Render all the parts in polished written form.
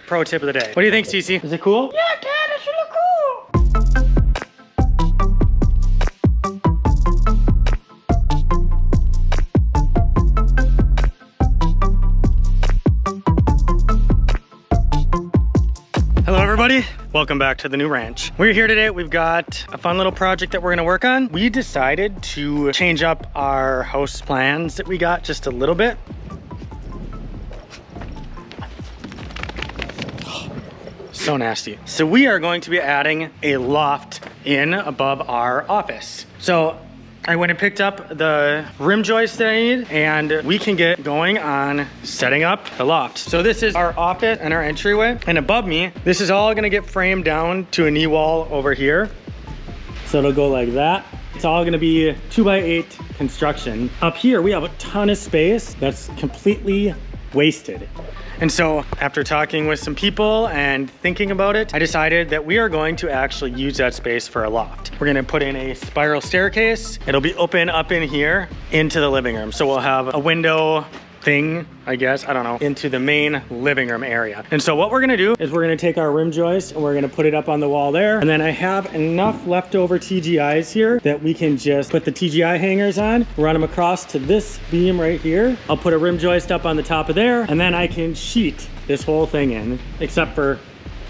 pro tip of the day. What do you think, Cece? Is it cool? Yeah, Dad, it's really cool. Hello everybody, welcome back to the new ranch. We're here today, we've got a fun little project that we're gonna work on. We decided to change up our house plans that we got just a little bit. So nasty. So we are going to be adding a loft in above our office. So I went and picked up the rim joist that I need, and we can get going on setting up the loft. So this is our office and our entryway, and above me, this is all gonna get framed down to a knee wall over here. So it'll go like that. It's all gonna be 2x8 construction. Up here, we have a ton of space that's completely wasted. And so after talking with some people and thinking about it, I decided that we are going to actually use that space for a loft. We're gonna put in a spiral staircase. It'll be open up in here into the living room. So we'll have a window thing, I guess, I don't know, into the main living room area. And so what we're gonna do is we're gonna take our rim joist and we're gonna put it up on the wall there. And then I have enough leftover TGIs here that we can just put the TGI hangers on, run them across to this beam right here. I'll put a rim joist up on the top of there, and then I can sheet this whole thing in, except for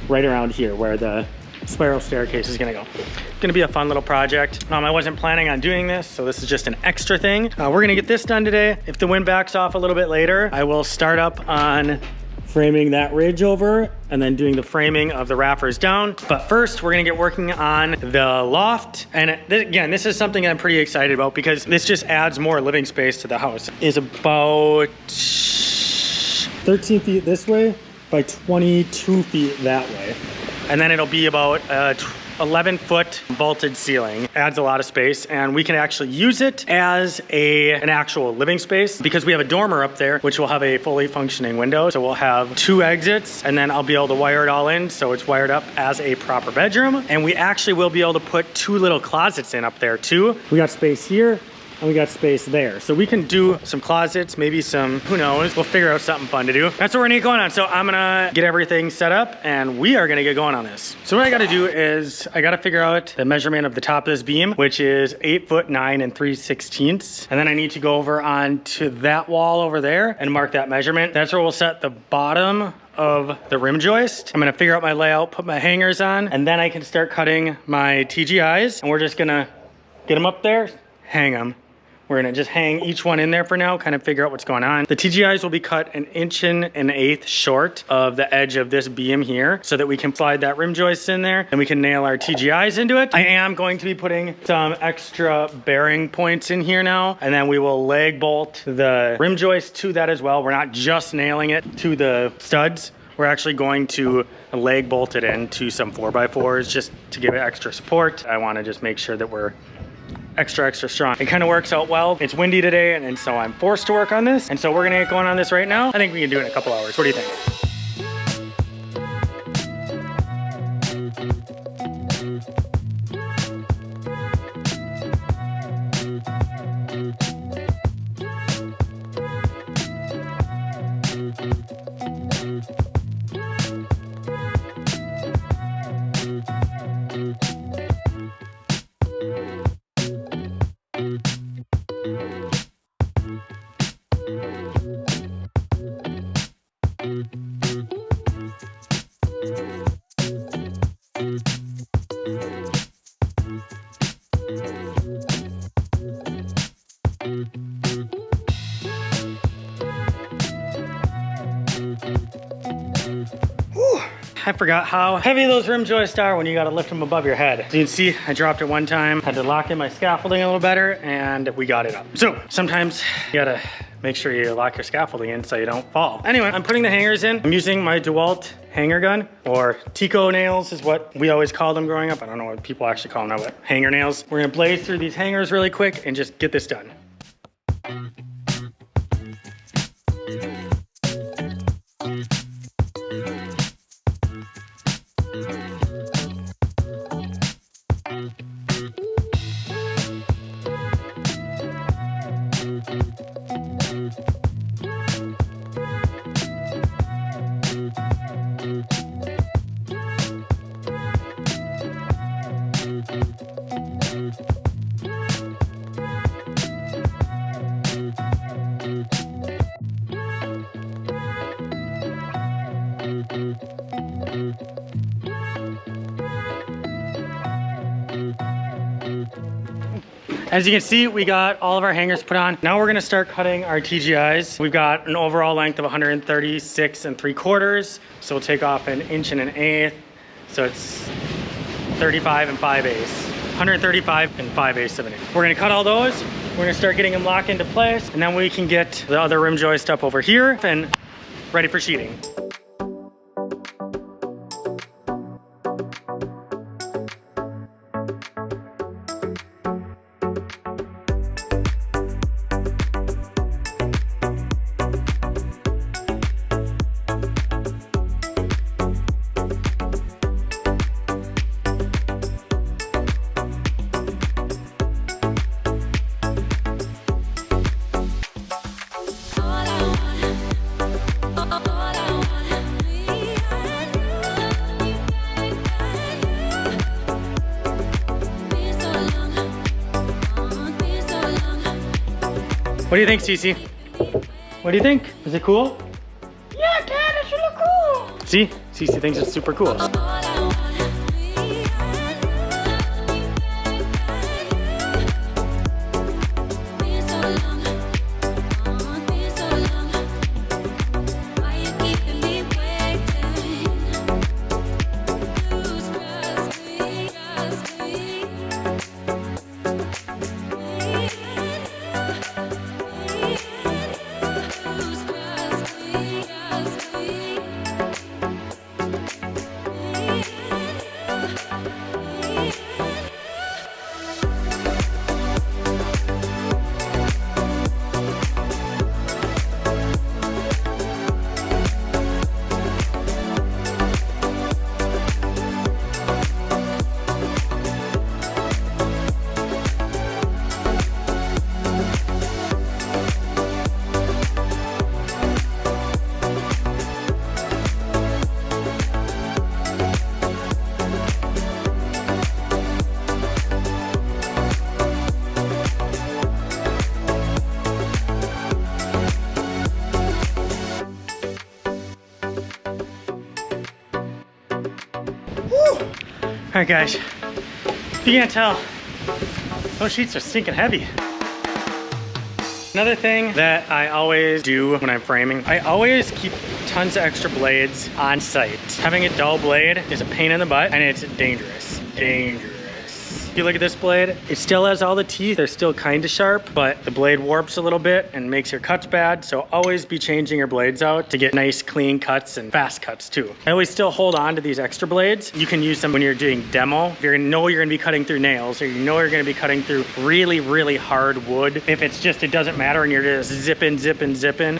right around here where the spiral staircase is gonna go. It's gonna be a fun little project. I wasn't planning on doing this, so this is just an extra thing. We're gonna get this done today. If the wind backs off a little bit later, I will start up on framing that ridge over and then doing the framing of the rafters down. But first, we're gonna get working on the loft. And again, this is something I'm pretty excited about because this just adds more living space to the house. It's about 13 feet this way by 22 feet that way. And then it'll be about 11-foot vaulted ceiling. Adds a lot of space, and we can actually use it as an actual living space because we have a dormer up there, which will have a fully functioning window. So we'll have 2 exits, and then I'll be able to wire it all in so it's wired up as a proper bedroom. And we actually will be able to put 2 little closets in up there too. We got space here, and we got space there. So we can do some closets, maybe some, who knows, we'll figure out something fun to do. That's what we're gonna get going on. So I'm gonna get everything set up and we are gonna get going on this. So what I gotta do is I gotta figure out the measurement of the top of this beam, which is 8 foot 9 and 3/16. And then I need to go over onto that wall over there and mark that measurement. That's where we'll set the bottom of the rim joist. I'm gonna figure out my layout, put my hangers on, and then I can start cutting my TGIs. And we're just gonna get them up there, hang them. We're gonna just hang each one in there for now, kind of figure out what's going on. The TGIs will be cut 1 1/8 inches short of the edge of this beam here so that we can slide that rim joist in there and we can nail our TGIs into it. I am going to be putting some extra bearing points in here now, and then we will leg bolt the rim joist to that as well. We're not just nailing it to the studs. We're actually going to leg bolt it into some 4x4s just to give it extra support. I wanna just make sure that we're extra strong. It kind of works out well. It's windy today, and so I'm forced to work on this. And so we're gonna get going on this right now. I think we can do it in a couple hours. What do you think? I forgot how heavy those rim joists are when you gotta lift them above your head. So you can see I dropped it one time, had to lock in my scaffolding a little better, and we got it up. So sometimes you gotta make sure you lock your scaffolding in so you don't fall. Anyway, I'm putting the hangers in. I'm using my DeWalt hanger gun, or Tico nails is what we always called them growing up. I don't know what people actually call them now, but hanger nails. We're gonna blaze through these hangers really quick and just get this done. As you can see, we got all of our hangers put on. Now we're gonna start cutting our TGIs. We've got an overall length of 136 3/4. So we'll take off 1 1/8. So it's 35 5/8. 135 5/8 of an inch. We're gonna cut all those. We're gonna start getting them locked into place, and then we can get the other rim joist up over here and ready for sheeting. What do you think, Cece? What do you think? Is it cool? Yeah, Dad, it should look cool. See? Cece thinks it's super cool. All right, guys, if you can't tell, those sheets are stinking heavy. Another thing that I always do when I'm framing, I always keep tons of extra blades on site. Having a dull blade is a pain in the butt, and it's dangerous. If you look at this blade, it still has all the teeth. They're still kind of sharp, but the blade warps a little bit and makes your cuts bad. So always be changing your blades out to get nice, clean cuts and fast cuts too. I always still hold on to these extra blades. You can use them when you're doing demo. If you know you're gonna be cutting through nails, or you know you're gonna be cutting through really, really hard wood. If it's just, it doesn't matter and you're just zipping.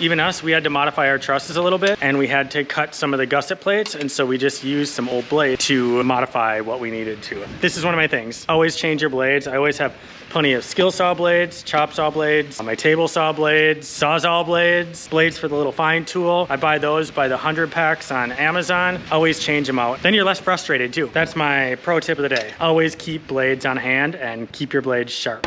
Even us, we had to modify our trusses a little bit, and we had to cut some of the gusset plates. And so we just used some old blade to modify what we needed to. This is one of my things. Always change your blades. I always have plenty of skill saw blades, chop saw blades, my table saw blades, sawzall blades, blades for the little fine tool. I buy those by the 100 packs on Amazon. Always change them out. Then you're less frustrated too. That's my pro tip of the day. Always keep blades on hand and keep your blades sharp.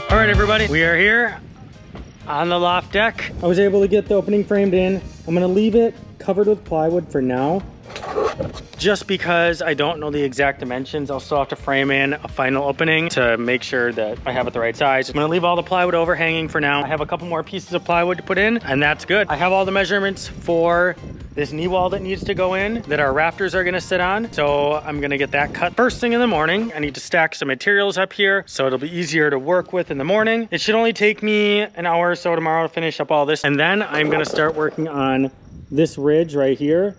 All right, everybody, we are here on the loft deck. I was able to get the opening framed in. I'm gonna leave it covered with plywood for now, just because I don't know the exact dimensions. I'll still have to frame in a final opening to make sure that I have it the right size. I'm gonna leave all the plywood overhanging for now. I have a couple more pieces of plywood to put in, and that's good. I have all the measurements for this knee wall that needs to go in that our rafters are gonna sit on. So I'm gonna get that cut first thing in the morning. I need to stack some materials up here so it'll be easier to work with in the morning. It should only take me an hour or so tomorrow to finish up all this. And then I'm gonna start working on this ridge right here.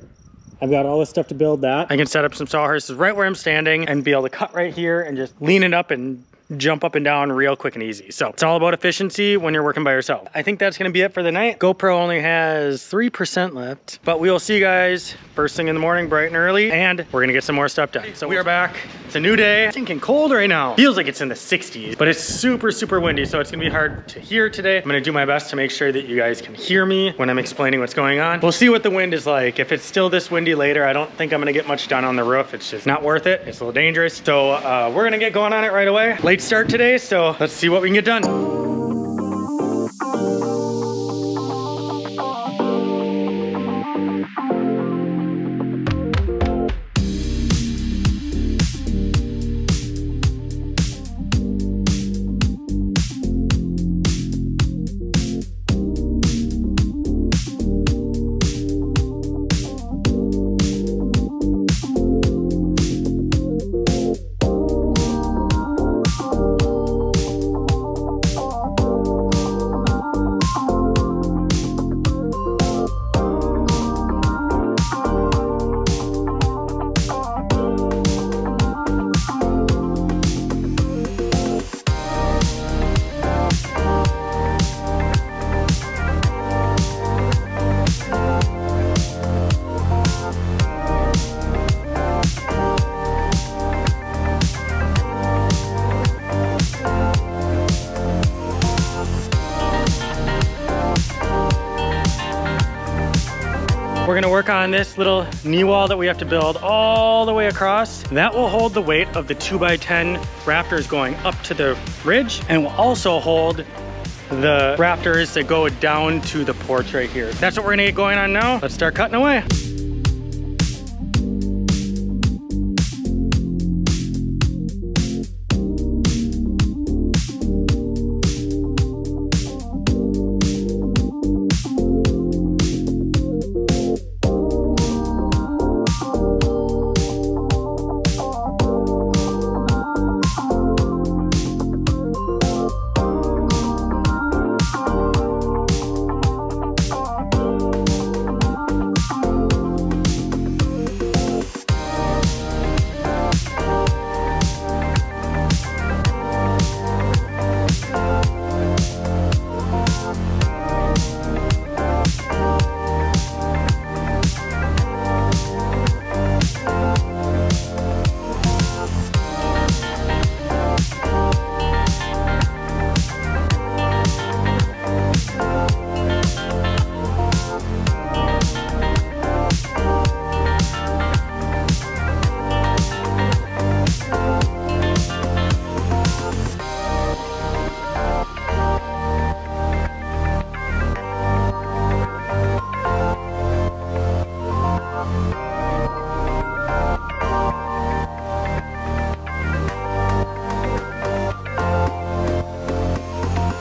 I've got all this stuff to build that. I can set up some sawhorses right where I'm standing and be able to cut right here and just lean it up and jump up and down real quick and easy. So it's all about efficiency when you're working by yourself. I think that's gonna be it for the night. GoPro only has 3% left, but we will see you guys first thing in the morning, bright and early, and we're gonna get some more stuff done. So we are back. It's a new day. It's stinking cold right now. Feels like it's in the 60s, but it's super, super windy, so it's gonna be hard to hear today. I'm gonna do my best to make sure that you guys can hear me when I'm explaining what's going on. We'll see what the wind is like. If it's still this windy later, I don't think I'm gonna get much done on the roof. It's just not worth it. It's a little dangerous. So we're gonna get going on it right away. Late start today, so let's see what we can get done. We're gonna work on this little knee wall that we have to build all the way across. That will hold the weight of the 2x10 rafters going up to the ridge, and will also hold the rafters that go down to the porch right here. That's what we're gonna get going on now. Let's start cutting away.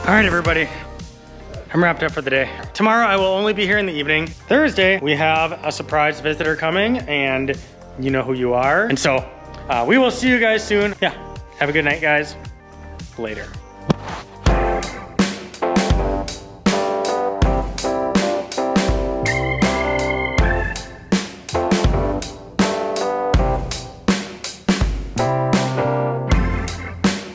All right, everybody, I'm wrapped up for the day. Tomorrow I will only be here in the evening. Thursday, we have a surprise visitor coming, and you know who you are. And so we will see you guys soon. Yeah, have a good night, guys. Later.